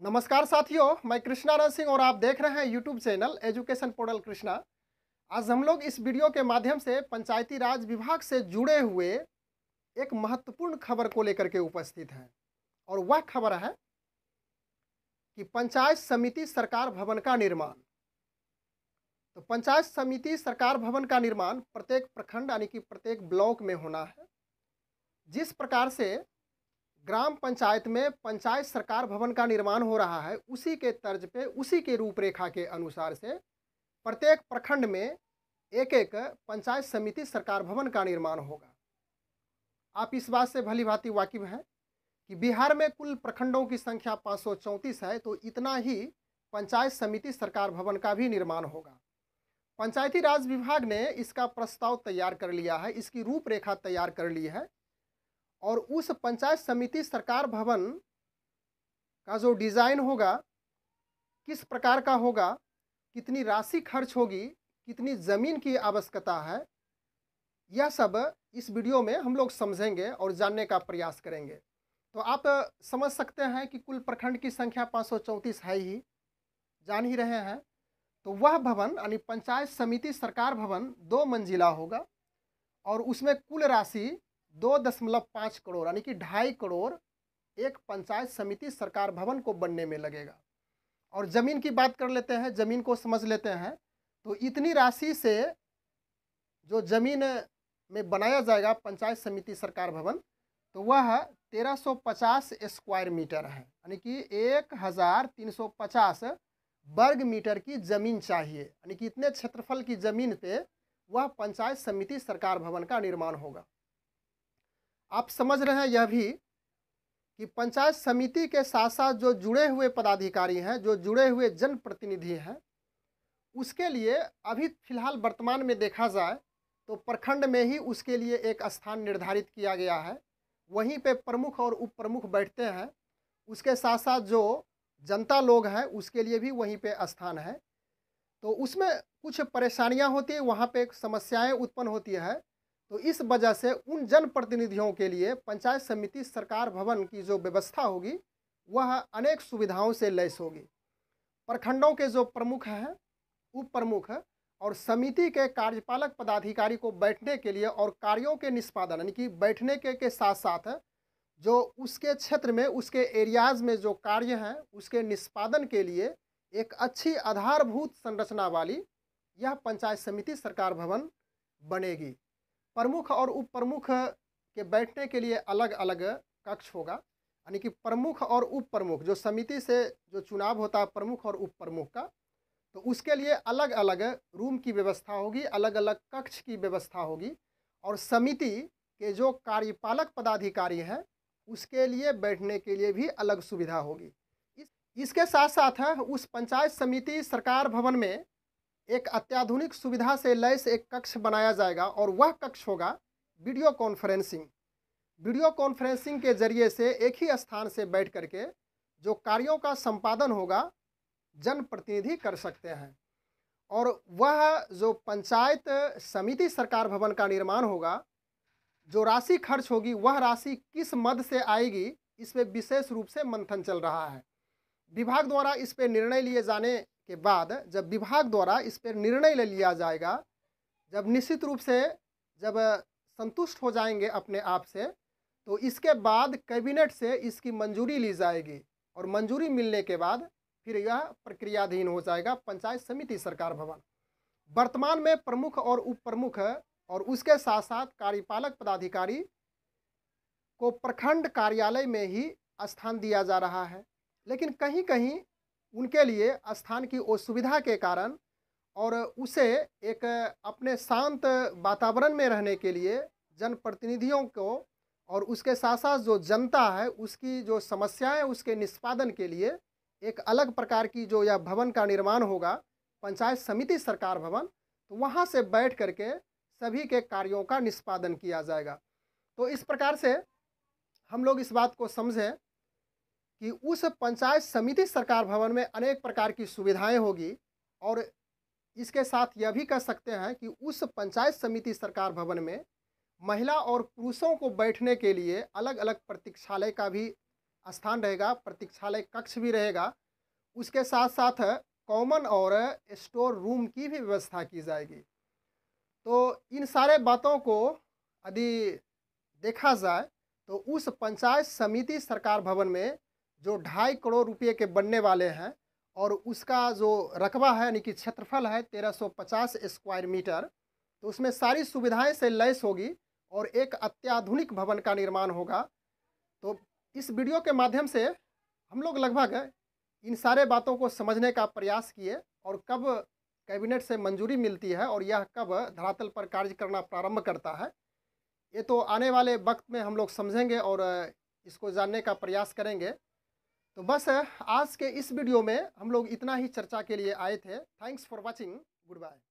नमस्कार साथियों, मैं कृष्णानंद सिंह और आप देख रहे हैं YouTube channel education portal Krishna. आज हम लोग इस वीडियो के माध्यम से पंचायती राज विभाग से जुड़े हुए एक महत्वपूर्ण खबर को लेकर के उपस्थित हैं। और वह खबर है कि पंचायत समिति सरकार भवन का निर्माण। तो पंचायत समिति सरकार भवन का निर्माण प्रत्येक प्रखंड यानी कि प्रत्येक ब्लॉक में होना है। जिस प्रकार से ग्राम पंचायत में पंचायत सरकार भवन का निर्माण हो रहा है, उसी के तर्ज पे, उसी के रूपरेखा के अनुसार से प्रत्येक प्रखंड में एक एक पंचायत समिति सरकार भवन का निर्माण होगा। आप इस बात से भली भांति वाकिफ हैं कि बिहार में कुल प्रखंडों की संख्या 534 है, तो इतना ही पंचायत समिति सरकार भवन का भी निर्माण होगा। पंचायती राज विभाग ने इसका प्रस्ताव तैयार कर लिया है, इसकी रूपरेखा तैयार कर ली है। और उस पंचायत समिति सरकार भवन का जो डिज़ाइन होगा, किस प्रकार का होगा, कितनी राशि खर्च होगी, कितनी ज़मीन की आवश्यकता है, यह सब इस वीडियो में हम लोग समझेंगे और जानने का प्रयास करेंगे। तो आप समझ सकते हैं कि कुल प्रखंड की संख्या 534 है ही, जान ही रहे हैं। तो वह भवन यानी पंचायत समिति सरकार भवन 2 मंजिला होगा और उसमें कुल राशि 2.5 करोड़ यानी कि 2.5 करोड़ एक पंचायत समिति सरकार भवन को बनने में लगेगा। और ज़मीन की बात कर लेते हैं, ज़मीन को समझ लेते हैं। तो इतनी राशि से जो ज़मीन में बनाया जाएगा पंचायत समिति सरकार भवन, तो वह 1350 स्क्वायर मीटर है, यानी कि 1350 वर्ग मीटर की ज़मीन चाहिए। यानी कि इतने क्षेत्रफल की ज़मीन पे वह पंचायत समिति सरकार भवन का निर्माण होगा। आप समझ रहे हैं यह भी कि पंचायत समिति के साथ साथ जो जुड़े हुए पदाधिकारी हैं, जो जुड़े हुए जनप्रतिनिधि हैं, उसके लिए अभी फिलहाल वर्तमान में देखा जाए तो प्रखंड में ही उसके लिए एक स्थान निर्धारित किया गया है। वहीं पे प्रमुख और उप प्रमुख बैठते हैं। उसके साथ साथ जो जनता लोग हैं उसके लिए भी वहीं पे स्थान है। तो उसमें कुछ परेशानियां होती है, वहाँ पे समस्याएं उत्पन्न होती है। तो इस वजह से उन जनप्रतिनिधियों के लिए पंचायत समिति सरकार भवन की जो व्यवस्था होगी वह अनेक सुविधाओं से लैस होगी। प्रखंडों के जो प्रमुख हैं, उप प्रमुख और समिति के कार्यपालक पदाधिकारी को बैठने के लिए और कार्यों के निष्पादन यानी कि बैठने के साथ साथ जो उसके क्षेत्र में, उसके एरियाज़ में जो कार्य हैं उसके निष्पादन के लिए एक अच्छी आधारभूत संरचना वाली यह पंचायत समिति सरकार भवन बनेगी। प्रमुख और उप प्रमुख के बैठने के लिए अलग अलग कक्ष होगा, यानी कि प्रमुख और उप प्रमुख जो समिति से जो चुनाव होता है प्रमुख और उप प्रमुख का, तो उसके लिए अलग अलग रूम की व्यवस्था होगी, अलग अलग कक्ष की व्यवस्था होगी। और समिति के जो कार्यपालक पदाधिकारी हैं उसके लिए बैठने के लिए भी अलग सुविधा होगी। इसके साथ साथ उस पंचायत समिति सरकार भवन में एक अत्याधुनिक सुविधा से लैस एक कक्ष बनाया जाएगा और वह कक्ष होगा वीडियो कॉन्फ्रेंसिंग। वीडियो कॉन्फ्रेंसिंग के जरिए से एक ही स्थान से बैठ करके जो कार्यों का संपादन होगा जनप्रतिनिधि कर सकते हैं। और वह जो पंचायत समिति सरकार भवन का निर्माण होगा, जो राशि खर्च होगी वह राशि किस मद से आएगी, इस पर विशेष रूप से मंथन चल रहा है। विभाग द्वारा इस पर निर्णय लिए जाने के बाद, जब विभाग द्वारा इस पर निर्णय ले लिया जाएगा, जब निश्चित रूप से जब संतुष्ट हो जाएंगे अपने आप से, तो इसके बाद कैबिनेट से इसकी मंजूरी ली जाएगी और मंजूरी मिलने के बाद फिर यह प्रक्रियाधीन हो जाएगा पंचायत समिति सरकार भवन। वर्तमान में प्रमुख और उप प्रमुख और उसके साथ साथ कार्यपालक पदाधिकारी को प्रखंड कार्यालय में ही स्थान दिया जा रहा है, लेकिन कहीं कहीं उनके लिए स्थान की असुविधा के कारण और उसे एक अपने शांत वातावरण में रहने के लिए जनप्रतिनिधियों को और उसके साथ साथ जो जनता है उसकी जो समस्याएं उसके निष्पादन के लिए एक अलग प्रकार की जो यह भवन का निर्माण होगा पंचायत समिति सरकार भवन, तो वहाँ से बैठ करके सभी के कार्यों का निष्पादन किया जाएगा। तो इस प्रकार से हम लोग इस बात को समझें कि उस पंचायत समिति सरकार भवन में अनेक प्रकार की सुविधाएं होगी। और इसके साथ यह भी कह सकते हैं कि उस पंचायत समिति सरकार भवन में महिला और पुरुषों को बैठने के लिए अलग अलग प्रतीक्षालय का भी स्थान रहेगा, प्रतीक्षालय कक्ष भी रहेगा। उसके साथ साथ कॉमन और स्टोर रूम की भी व्यवस्था की जाएगी। तो इन सारे बातों को यदि देखा जाए तो उस पंचायत समिति सरकार भवन में जो 2.5 करोड़ रुपये के बनने वाले हैं और उसका जो रकबा है यानी कि क्षेत्रफल है 1350 स्क्वायर मीटर, तो उसमें सारी सुविधाएं से लैस होगी और एक अत्याधुनिक भवन का निर्माण होगा। तो इस वीडियो के माध्यम से हम लोग लगभग इन सारे बातों को समझने का प्रयास किए और कब कैबिनेट से मंजूरी मिलती है और यह कब धरातल पर कार्य करना प्रारंभ करता है, ये तो आने वाले वक्त में हम लोग समझेंगे और इसको जानने का प्रयास करेंगे। तो बस आज के इस वीडियो में हम लोग इतना ही चर्चा के लिए आए थे। Thanks for watching. Good bye.